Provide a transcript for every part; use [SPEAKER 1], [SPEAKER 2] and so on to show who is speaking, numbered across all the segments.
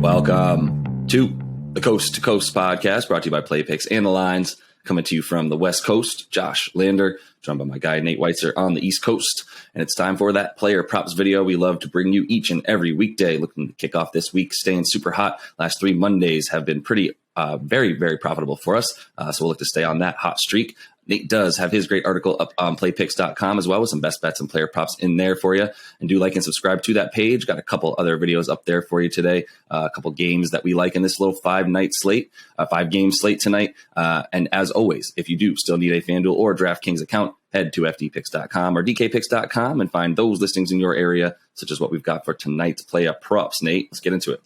[SPEAKER 1] Welcome to the Coast to Coast podcast, brought to you by Play Picks and the Lines, coming to you from the West Coast. Josh Lander, joined by my guy Nate Weitzer on the East Coast, and it's time for that player props video we love to bring you each and every weekday. Looking to kick off this week, staying super hot. Last 3 Mondays have been pretty very, very profitable for us, so we'll look to stay on that hot streak. Nate does have his great article up on playpicks.com as well, with some best bets and player props in there for you. And do like and subscribe to that page. Got a couple other videos up there for you today. A couple games that we like in this little 5-game slate tonight. And as always, if you do still need a FanDuel or DraftKings account, head to fdpicks.com or dkpicks.com and find those listings in your area, such as what we've got for tonight's player props. Nate, let's get into it.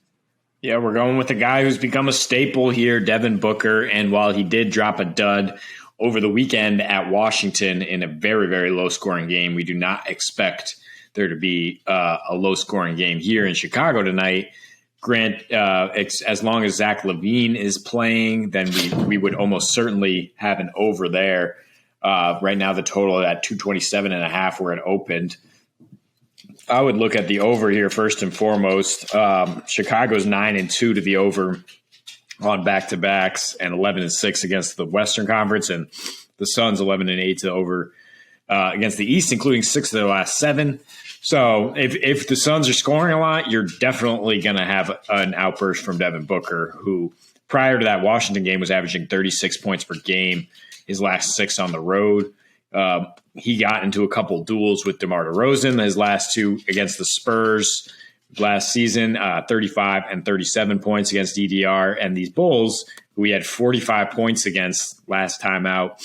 [SPEAKER 2] Yeah, we're going with a guy who's become a staple here, Devin Booker. And while he did drop a dud over the weekend at Washington in a very, very low-scoring game, we do not expect there to be a low-scoring game here in Chicago tonight. As long as Zach LaVine is playing, then we would almost certainly have an over there. Right now, the total at 227.5 where it opened. I would look at the over here first and foremost. Chicago's 9-2 to the over on back-to-backs, and 11-6 against the Western Conference, and the Suns 11-8 to over against the East, including 6 of their last 7. So if the Suns are scoring a lot, you're definitely going to have an outburst from Devin Booker, who prior to that Washington game was averaging 36 points per game, his last 6 on the road. He got into a couple duels with DeMar DeRozan, his last 2 against the Spurs last season, 35 and 37 points against DDR, and these Bulls, who we had 45 points against last time out,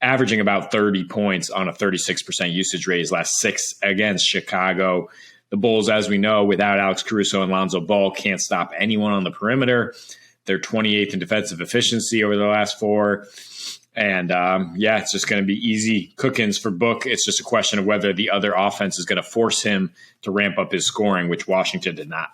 [SPEAKER 2] averaging about 30 points on a 36% usage rate his last 6 against Chicago. The Bulls, as we know, without Alex Caruso and Lonzo Ball, can't stop anyone on the perimeter. They're 28th in defensive efficiency over the last 4. And, it's just going to be easy cookings for Book. It's just a question of whether the other offense is going to force him to ramp up his scoring, which Washington did not.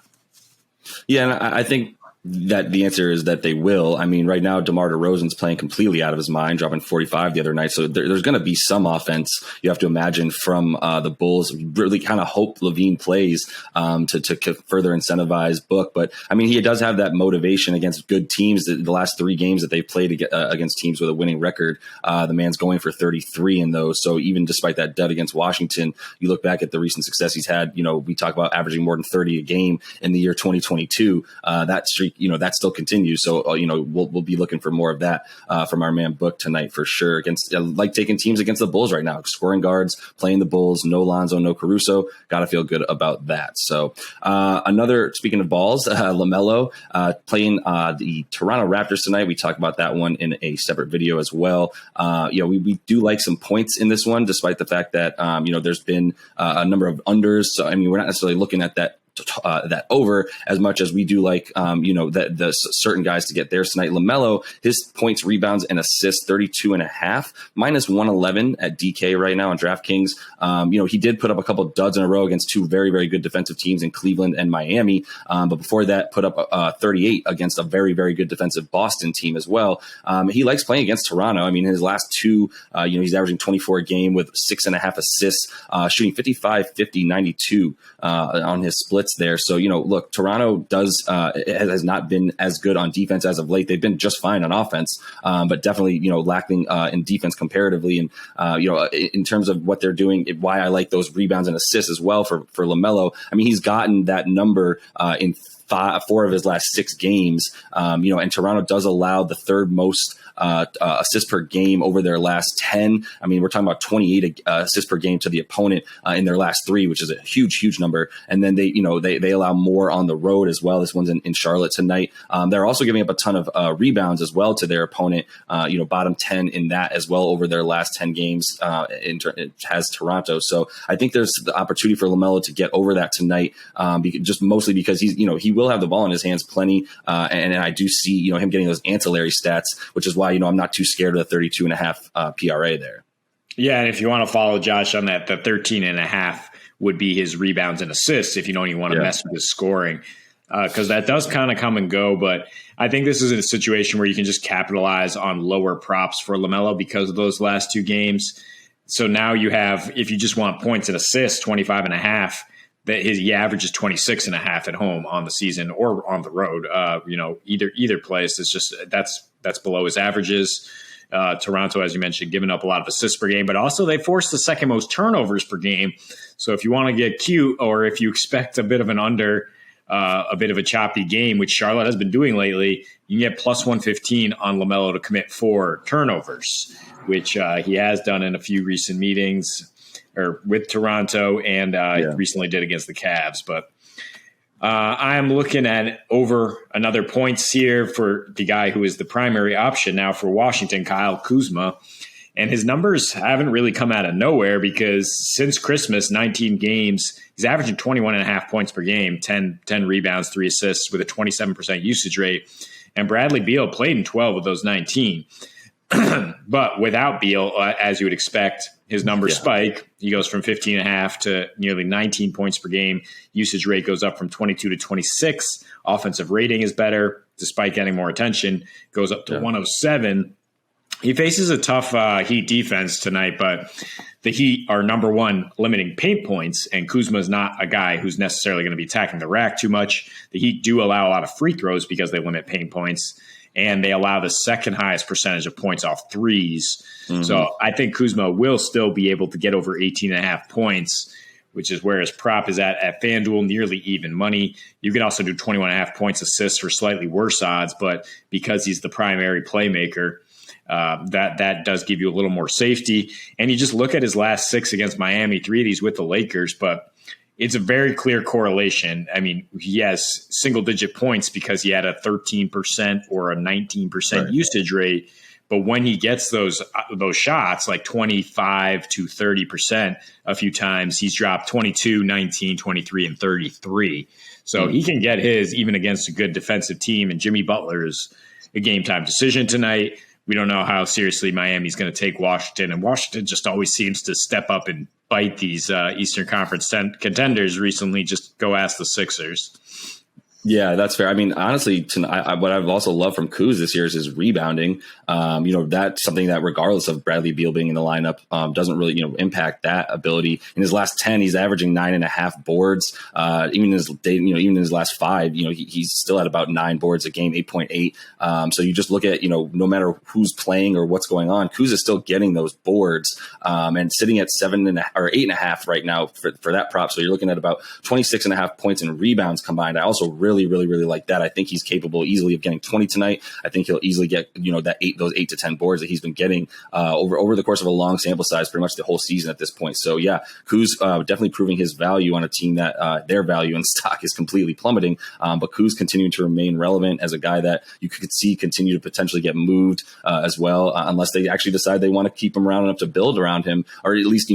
[SPEAKER 1] Yeah, and I think that the answer is that they will. I mean, right now, DeMar DeRozan's playing completely out of his mind, dropping 45 the other night. So there's going to be some offense, you have to imagine, from the Bulls. Really kind of hope LaVine plays to further incentivize Book. But, I mean, he does have that motivation against good teams. The last 3 games that they've played against teams with a winning record, the man's going for 33 in those. So even despite that dud against Washington, you look back at the recent success he's had. You know, we talk about averaging more than 30 a game in the year 2022. That streak, that still continues. So, we'll be looking for more of that from our man Book tonight for sure. Against like taking teams against the Bulls right now, scoring guards, playing the Bulls, no Lonzo, no Caruso. Got to feel good about that. So speaking of balls, Lamelo playing the Toronto Raptors tonight. We talked about that one in a separate video as well. We do like some points in this one, despite the fact that, there's been a number of unders. So, I mean, we're not necessarily looking at that over as much as we do like, the certain guys to get theirs tonight. Lamelo, his points, rebounds, and assists, 32.5, minus 111 at DK right now on DraftKings. He did put up a couple duds in a row against 2 very, very good defensive teams in Cleveland and Miami. But before that, put up 38 against a very, very good defensive Boston team as well. He likes playing against Toronto. I mean, his last 2, he's averaging 24 a game with 6.5 assists, shooting 55, 50, 92 on his splits there. So, look, Toronto has not been as good on defense as of late. They've been just fine on offense, but definitely, lacking in defense comparatively. And, in terms of what they're doing, why I like those rebounds and assists as well for LaMelo. I mean, he's gotten that number in 4 of his last 6 games, and Toronto does allow the 3rd most assists per game over their last 10. I mean, we're talking about 28 assists per game to the opponent in their last 3, which is a huge, huge number. And then they allow more on the road as well. This one's in Charlotte tonight. They're also giving up a ton of rebounds as well to their opponent. Bottom 10 in that as well over their last 10 games. It has Toronto. So I think there's the opportunity for LaMelo to get over that tonight, just mostly because he will have the ball in his hands plenty, and I do see him getting those ancillary stats, which is why I'm not too scared of the 32.5 PRA there.
[SPEAKER 2] Yeah, and if you want to follow Josh on that, the 13.5 would be his rebounds and assists if you don't even want to mess with his scoring, because that does kind of come and go. But I think this is a situation where you can just capitalize on lower props for LaMelo because of those last 2 games. So now you have, if you just want points and assists, 25.5, that he averages 26.5 at home on the season or on the road. Either place is just that's below his averages. Toronto, as you mentioned, giving up a lot of assists per game, but also they force the second most turnovers per game. So if you want to get cute, or if you expect a bit of an under, a bit of a choppy game, which Charlotte has been doing lately, you can get plus 115 on Lamelo to commit 4 turnovers, which he has done in a few recent meetings or with Toronto, and recently did against the Cavs. But I am looking at over another points here for the guy who is the primary option now for Washington, Kyle Kuzma. And his numbers haven't really come out of nowhere, because since Christmas, 19 games, he's averaging 21.5 points per game, 10 rebounds, 3 assists with a 27% usage rate. And Bradley Beal played in 12 of those 19. But without Beal, as you would expect, his numbers spike. He goes from 15.5 to nearly 19 points per game. Usage rate goes up from 22 to 26. Offensive rating is better, despite getting more attention. Goes up to 107. He faces a tough Heat defense tonight, but the Heat are number one limiting paint points, and Kuzma is not a guy who's necessarily going to be attacking the rack too much. The Heat do allow a lot of free throws because they limit paint points, and they allow the second highest percentage of points off threes. Mm-hmm. So I think Kuzma will still be able to get over 18.5 points, which is where his prop is at FanDuel, nearly even money. You can also do 21.5 points assists for slightly worse odds, but because he's the primary playmaker, that does give you a little more safety. And you just look at his last 6 against Miami, 3 of these with the Lakers, but it's a very clear correlation. I mean, he has single-digit points because he had a 13% or a 19% usage rate. But when he gets those shots, like 25 to 30% a few times, he's dropped 22, 19, 23, and 33. So he can get his even against a good defensive team. And Jimmy Butler is a game-time decision tonight. We don't know how seriously Miami's going to take Washington. And Washington just always seems to step up and bite these Eastern Conference contenders recently. Just go ask the Sixers.
[SPEAKER 1] Yeah, that's fair. I mean, honestly, what I've also loved from Kuz this year is his rebounding. That's something that, regardless of Bradley Beal being in the lineup, doesn't really, impact that ability. In his last 10, he's averaging 9.5 boards. Even in his last 5, he's still at about 9 boards a game, 8.8. So you just look at, no matter who's playing or what's going on, Kuz is still getting those boards, and sitting at 7.5 or 8.5 right now for that prop. So you're looking at about 26.5 points and rebounds combined. I also really like that. I think he's capable easily of getting 20 tonight. I think he'll easily get, those 8 to 10 boards that he's been getting over the course of a long sample size, pretty much the whole season at this point. So yeah, Kuz definitely proving his value on a team that their value in stock is completely plummeting. But Kuz continuing to remain relevant as a guy that you could see continue to potentially get moved as well, unless they actually decide they want to keep him around enough to build around him, or at least,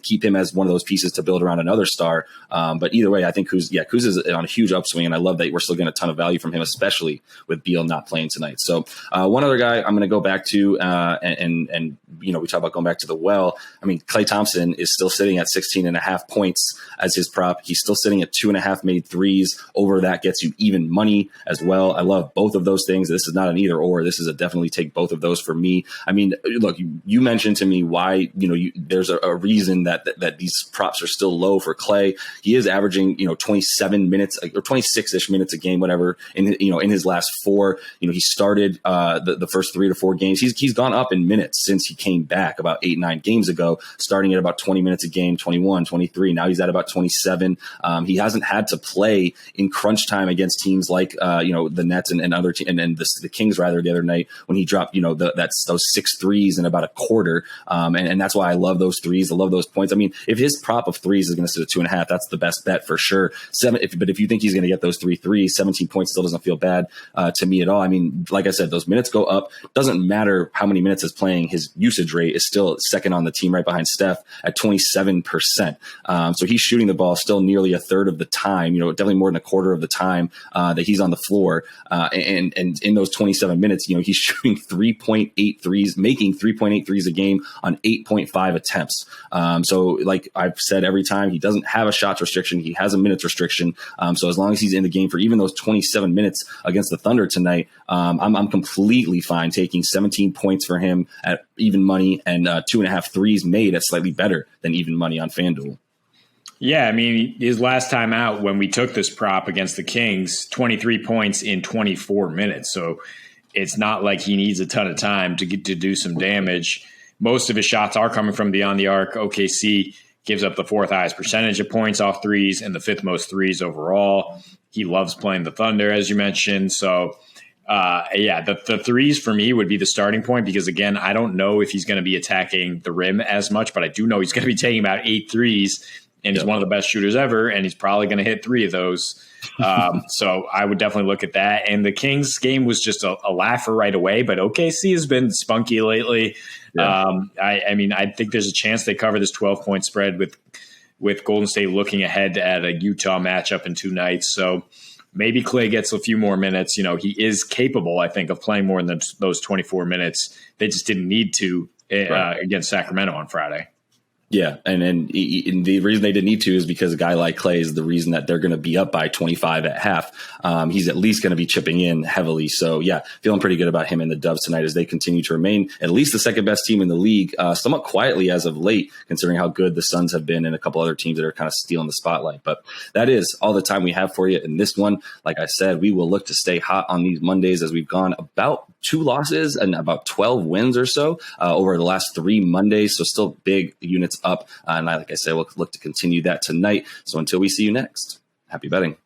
[SPEAKER 1] keep him as one of those pieces to build around another star. But either way, I think Kuz is on a huge upswing, and I love that we're still getting a ton of value from him, especially with Beal not playing tonight. So one other guy I'm going to go back to, and we talk about going back to the well. I mean, Klay Thompson is still sitting at 16.5 points as his prop. He's still sitting at 2.5 made threes. Over that gets you even money as well. I love both of those things. This is not an either or. This is a definitely take both of those for me. I mean, look, you mentioned to me why there's a reason that these props are still low for Klay. He is averaging 27 minutes or 26ish minutes a game, whatever. In his last 4, he started the first 3 to 4 games. He's gone up in minutes since he came back about 8-9 games ago, starting at about 20 minutes a game, 21, 23. Now he's at about 27. He hasn't had to play in crunch time against teams like the Nets and other and the Kings rather the other night when he dropped those 6 threes in about a quarter. And that's why I love those threes. I love those points. I mean, if his prop of threes is going to sit at 2.5, that's the best bet for sure. But if you think he's going to get those 3 threes, 17 points still doesn't feel bad to me at all. I mean, like I said, those minutes go up. Doesn't matter how many minutes is playing. His usage rate is still second on the team right behind Steph at 27%. So he's shooting the ball still nearly a third of the time, definitely more than a quarter of the time that he's on the floor. And in those 27 minutes, he's shooting 3.8 threes, making 3.8 threes a game on 8.5 attempts. So like I've said every time, he doesn't have a shots restriction. He has a minutes restriction. So as long as he's in the game for even those 27 minutes against the Thunder tonight, I'm completely fine taking 17 points for him at even money and 2.5 threes made at slightly better than even money on FanDuel.
[SPEAKER 2] Yeah, I mean, his last time out when we took this prop against the Kings, 23 points in 24 minutes. So it's not like he needs a ton of time to get to do some damage. Most of his shots are coming from beyond the arc. OKC gives up the fourth highest percentage of points off threes and the fifth most threes overall. He loves playing the Thunder, as you mentioned. So, the threes for me would be the starting point because, again, I don't know if he's going to be attacking the rim as much, but I do know he's going to be taking about 8 threes, and he's one of the best shooters ever, and he's probably going to hit 3 of those. So I would definitely look at that. And the Kings game was just a laugher right away, but OKC has been spunky lately. Yeah. I think there's a chance they cover this 12-point spread with Golden State looking ahead at a Utah matchup in 2 nights. So maybe Klay gets a few more minutes. You know, he is capable, I think, of playing more than those 24 minutes. They just didn't need to against Sacramento on Friday.
[SPEAKER 1] Yeah, and the reason they didn't need to is because a guy like Klay is the reason that they're going to be up by 25 at half. He's at least going to be chipping in heavily. So, yeah, feeling pretty good about him and the Dubs tonight as they continue to remain at least the second best team in the league, somewhat quietly as of late, considering how good the Suns have been and a couple other teams that are kind of stealing the spotlight. But that is all the time we have for you in this one. Like I said, we will look to stay hot on these Mondays as we've gone about 2 losses and about 12 wins or so over the last 3 Mondays. So still big units up. And like I said, we'll look to continue that tonight. So until we see you next, happy betting.